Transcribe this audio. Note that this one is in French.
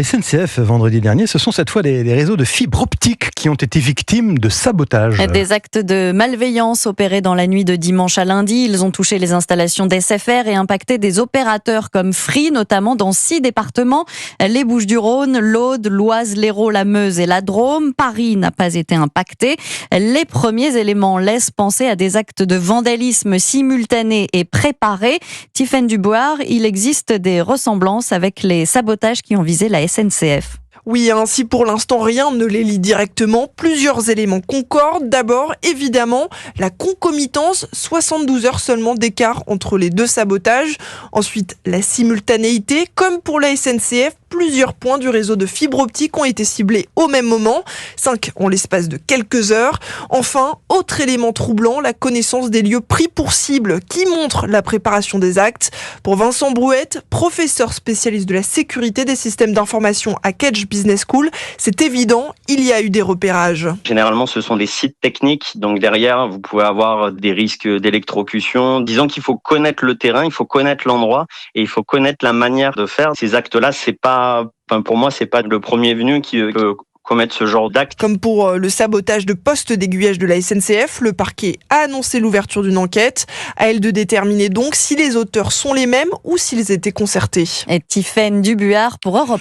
SNCF, vendredi dernier, ce sont cette fois les réseaux de fibre optique qui ont été victimes de sabotage. Des actes de malveillance opérés dans la nuit de dimanche à lundi. Ils ont touché les installations d'SFR et impacté des opérateurs comme Free, notamment dans 6 départements. Les Bouches-du-Rhône, l'Aude, l'Oise, l'Hérault, la Meuse et la Drôme. Paris n'a pas été impacté. Les premiers éléments laissent penser à des actes de vandalisme simultanés et préparés. Tiffaine Dubois, il existe des ressemblances avec les sabotages qui ont visé la SNCF. Oui, ainsi pour l'instant rien ne les lie directement. Plusieurs éléments concordent. D'abord, évidemment, la concomitance, 72 heures seulement d'écart entre les deux sabotages. Ensuite, la simultanéité, comme pour la SNCF, plusieurs points du réseau de fibre optique ont été ciblés au même moment, 5 en l'espace de quelques heures. Enfin, autre élément troublant, la connaissance des lieux pris pour cible qui montre la préparation des actes. Pour Vincent Brouette, professeur spécialiste de la sécurité des systèmes d'information à Kedge Business School, c'est évident, il y a eu des repérages. Généralement, ce sont des sites techniques, donc derrière, vous pouvez avoir des risques d'électrocution. Disons qu'il faut connaître le terrain, il faut connaître l'endroit et il faut connaître la manière de faire. Ces actes-là, pour moi, c'est pas le premier venu qui peut commettre ce genre d'acte. Comme pour le sabotage de postes d'aiguillage de la SNCF, le parquet a annoncé l'ouverture d'une enquête. À elle de déterminer donc si les auteurs sont les mêmes ou s'ils étaient concertés. Et Tiffaine Dubuart pour Europe 1.